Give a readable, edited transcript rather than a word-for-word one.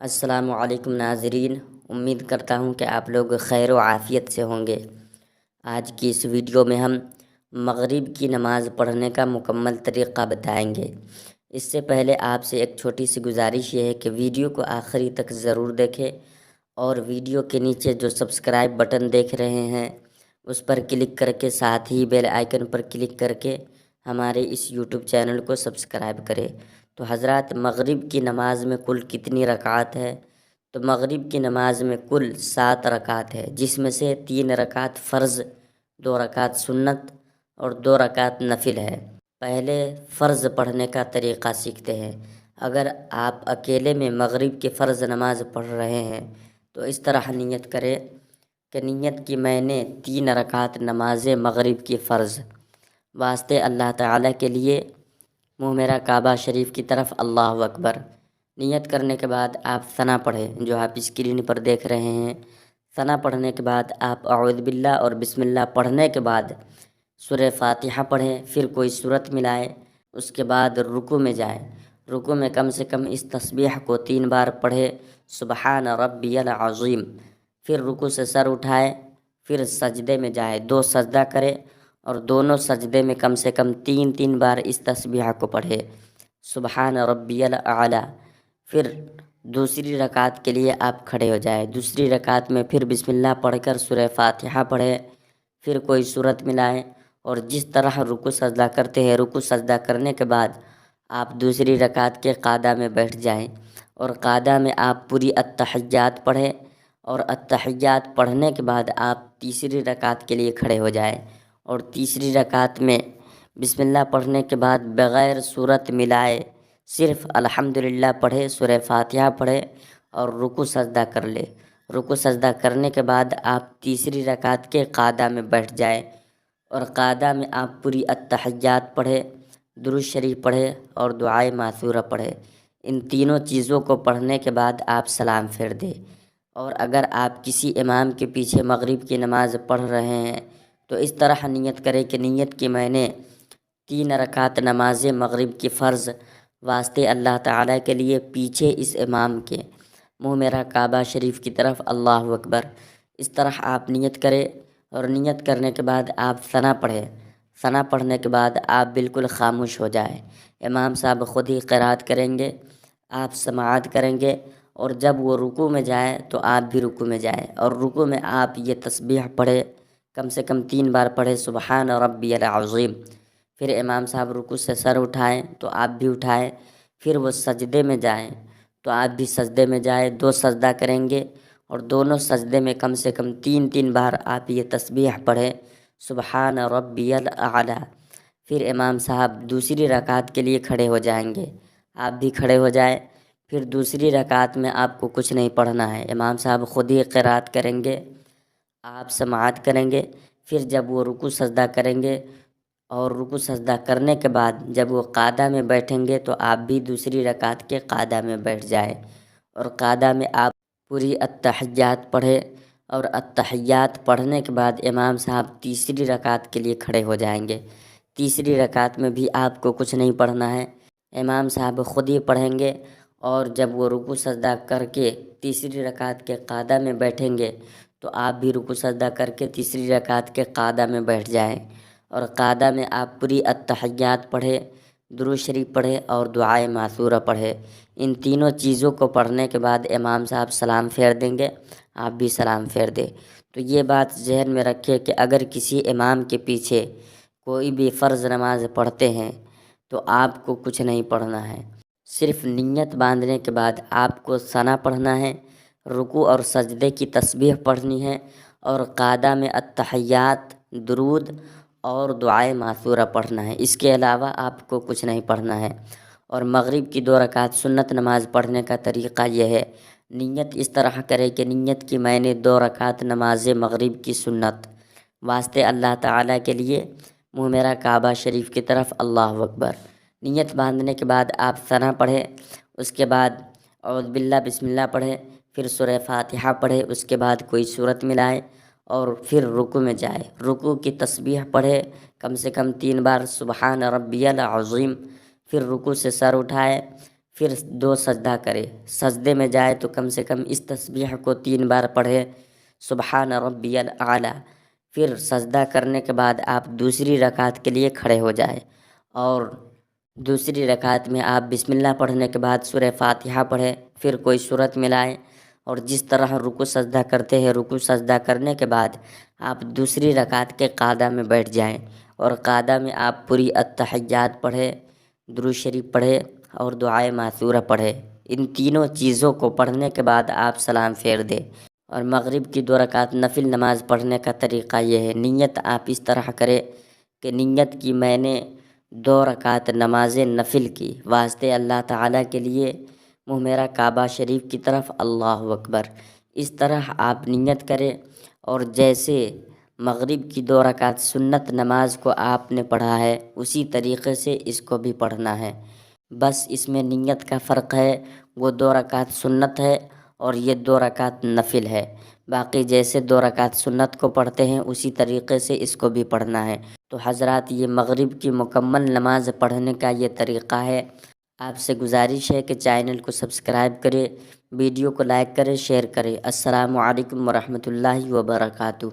السلام علیکم ناظرین، امید کرتا ہوں کہ آپ لوگ خیر و عافیت سے ہوں گے۔ آج کی اس ویڈیو میں ہم مغرب کی نماز پڑھنے کا مکمل طریقہ بتائیں گے۔ اس سے پہلے آپ سے ایک چھوٹی سی گزارش یہ ہے کہ ویڈیو کو آخری تک ضرور دیکھیں اور ویڈیو کے نیچے جو سبسکرائب بٹن دیکھ رہے ہیں اس پر کلک کر کے ساتھ ہی بیل آئیکن پر کلک کر کے ہمارے اس یوٹیوب چینل کو سبسکرائب کریں۔ تو حضرات، مغرب کی نماز میں کل کتنی رکعات ہے؟ تو مغرب کی نماز میں کل 7 رکعات ہے، جس میں سے 3 رکعات فرض، 2 رکعات سنت اور 2 رکعات نفل ہے۔ پہلے فرض پڑھنے کا طریقہ سیکھتے ہیں۔ اگر آپ اکیلے میں مغرب کی فرض نماز پڑھ رہے ہیں تو اس طرح نیت کریں کہ نیت کی میں نے 3 رکعات نماز مغرب کی فرض، واسطے اللہ تعالیٰ کے لیے منہ میرا کعبہ شریف کی طرف اللہ اکبر۔ نیت کرنے کے بعد آپ ثنا پڑھیں، جو آپ اسکرین پر دیکھ رہے ہیں۔ ثنا پڑھنے کے بعد آپ اعوذ باللہ اور بسم اللہ پڑھنے کے بعد سورہ فاتحہ پڑھیں، پھر کوئی سورت ملائیں، اس کے بعد رکوع میں جائیں۔ رکوع میں کم سے کم اس تسبیح کو 3 بار پڑھیں، سبحان ربی العظیم۔ پھر رکوع سے سر اٹھائیں، پھر سجدے میں جائیں، 2 سجدہ کریں اور دونوں سجدے میں کم سے کم 3 بار اس تسبیح کو پڑھے، سبحان ربی الاعلیٰ۔ پھر دوسری رکعت کے لیے آپ کھڑے ہو جائیں۔ دوسری رکعت میں پھر بسم اللہ پڑھ کر سورہ فاتحہ پڑھیں، پھر کوئی سورت ملائیں اور جس طرح رکوع سجدہ کرتے ہیں، رکوع سجدہ کرنے کے بعد آپ دوسری رکعت کے قعدہ میں بیٹھ جائیں اور قعدہ میں آپ پوری التحیات پڑھیں اور التحیات پڑھنے کے بعد آپ تیسری رکعت کے لیے کھڑے ہو جائیں اور تیسری رکعت میں بسم اللہ پڑھنے کے بعد بغیر سورت ملائے صرف الحمدللہ پڑھے، سورہ فاتحہ پڑھے اور رکوع سجدہ کر لے۔ رکوع سجدہ کرنے کے بعد آپ تیسری رکعت کے قعدہ میں بیٹھ جائیں اور قعدہ میں آپ پوری التحیات پڑھے، درود شریف پڑھے اور دعائے ماثورہ پڑھے۔ ان تینوں چیزوں کو پڑھنے کے بعد آپ سلام پھیر دیں۔ اور اگر آپ کسی امام کے پیچھے مغرب کی نماز پڑھ رہے ہیں تو اس طرح نیت کریں کہ نیت کی میں نے 3 رکعت نماز مغرب کی فرض، واسطے اللہ تعالیٰ کے لیے پیچھے اس امام کے منہ میرا کعبہ شریف کی طرف اللہ اکبر۔ اس طرح آپ نیت کریں اور نیت کرنے کے بعد آپ ثنا پڑھیں۔ ثنا پڑھنے کے بعد آپ بالکل خاموش ہو جائیں۔ امام صاحب خود ہی قرات کریں گے، آپ سماعت کریں گے اور جب وہ رکوع میں جائیں تو آپ بھی رکوع میں جائیں اور رکوع میں آپ یہ تسبیح پڑھیں، کم سے کم 3 بار پڑھیں، سبحان ربی العظیم۔ پھر امام صاحب رکوع سے سر اٹھائیں تو آپ بھی اٹھائیں، پھر وہ سجدے میں جائیں تو آپ بھی سجدے میں جائیں، 2 سجدہ کریں گے اور دونوں سجدے میں کم سے کم 3 بار آپ یہ تسبیح پڑھیں، سبحان ربی الاعلیٰ۔ پھر امام صاحب دوسری رکعت کے لیے کھڑے ہو جائیں گے، آپ بھی کھڑے ہو جائیں۔ پھر دوسری رکعت میں آپ کو کچھ نہیں پڑھنا ہے، امام صاحب خود ہی قرات کریں گے، آپ سماعت کریں گے۔ پھر جب وہ رکوع سجدہ کریں گے اور رکوع سجدہ کرنے کے بعد جب وہ قعدہ میں بیٹھیں گے تو آپ بھی دوسری رکعت کے قعدہ میں بیٹھ جائیں اور قعدہ میں آپ پوری التحیات پڑھیں اور التحیات پڑھنے کے بعد امام صاحب تیسری رکعت کے لیے کھڑے ہو جائیں گے۔ تیسری رکعت میں بھی آپ کو کچھ نہیں پڑھنا ہے، امام صاحب خود ہی پڑھیں گے اور جب وہ رکوع سجدہ کر کے تیسری رکعت کے قعدہ میں بیٹھیں گے تو آپ بھی رکوع سجدہ کر کے تیسری رکعت کے قعدہ میں بیٹھ جائیں اور قعدہ میں آپ پوری التحیات پڑھیں، درود شریف پڑھے اور دعائے ماثورہ پڑھے۔ ان تینوں چیزوں کو پڑھنے کے بعد امام صاحب سلام پھیر دیں گے، آپ بھی سلام پھیر دیں۔ تو یہ بات ذہن میں رکھے کہ اگر کسی امام کے پیچھے کوئی بھی فرض نماز پڑھتے ہیں تو آپ کو کچھ نہیں پڑھنا ہے، صرف نیت باندھنے کے بعد آپ کو ثنا پڑھنا ہے، رکوع اور سجدے کی تسبیح پڑھنی ہے اور قعدہ میں التحیات، درود اور دعائے ماثورہ پڑھنا ہے۔ اس کے علاوہ آپ کو کچھ نہیں پڑھنا ہے۔ اور مغرب کی 2 رکعت سنت نماز پڑھنے کا طریقہ یہ ہے، نیت اس طرح کرے کہ نیت کی میں نے 2 رکعت نماز مغرب کی سنت، واسطے اللہ تعالیٰ کے لیے منہ میرا کعبہ شریف کی طرف اللہ اکبر۔ نیت باندھنے کے بعد آپ ثنا پڑھیں، اس کے بعد اعوذ باللہ بسم اللہ پڑھیں، پھر سورہ فاتحہ پڑھیں، اس کے بعد کوئی سورت ملائے اور پھر رکوع میں جائے، رکوع کی تسبیح پڑھے کم سے کم 3 بار، سبحان ربی العظیم۔ پھر رکوع سے سر اٹھائے، پھر 2 سجدہ کرے، سجدے میں جائے تو کم سے کم اس تسبیح کو 3 بار پڑھے، سبحان ربی الاعلیٰ۔ پھر سجدہ کرنے کے بعد آپ دوسری رکعت کے لیے کھڑے ہو جائے، اور دوسری رکعت میں آپ بسم اللہ پڑھنے کے بعد سورہ فاتحہ پڑھے، پھر کوئی سورت ملائے، اور جس طرح رکوع سجدہ کرتے ہیں رکوع سجدہ کرنے کے بعد آپ دوسری رکعت کے قعدہ میں بیٹھ جائیں، اور قعدہ میں آپ پوری التحیات پڑھے، درود شریف پڑھے اور دعائے معثورہ پڑھے۔ ان تینوں چیزوں کو پڑھنے کے بعد آپ سلام پھیر دیں۔ اور مغرب کی 2 رکعت نفل نماز پڑھنے کا طریقہ یہ ہے، نیت آپ اس طرح کرے کہ نیت کی میں نے 2 رکعت نماز نفل کی واسطے اللہ تعالیٰ کے لیے، منہ میرا کعبہ شریف کی طرف، اللہ اکبر۔ اس طرح آپ نیت کریں، اور جیسے مغرب کی 2 رکعت سنت نماز کو آپ نے پڑھا ہے اسی طریقے سے اس کو بھی پڑھنا ہے، بس اس میں نیت کا فرق ہے، وہ 2 رکعت سنت ہے اور یہ 2 رکعت نفل ہے۔ باقی جیسے 2 رکعت سنت کو پڑھتے ہیں اسی طریقے سے اس کو بھی پڑھنا ہے۔ تو حضرات، یہ مغرب کی مکمل نماز پڑھنے کا یہ طریقہ ہے۔ آپ سے گزارش ہے کہ چینل کو سبسکرائب کرے، ویڈیو کو لائک کرے، شیئر کرے۔ السلام علیکم ورحمۃ اللہ وبرکاتہ۔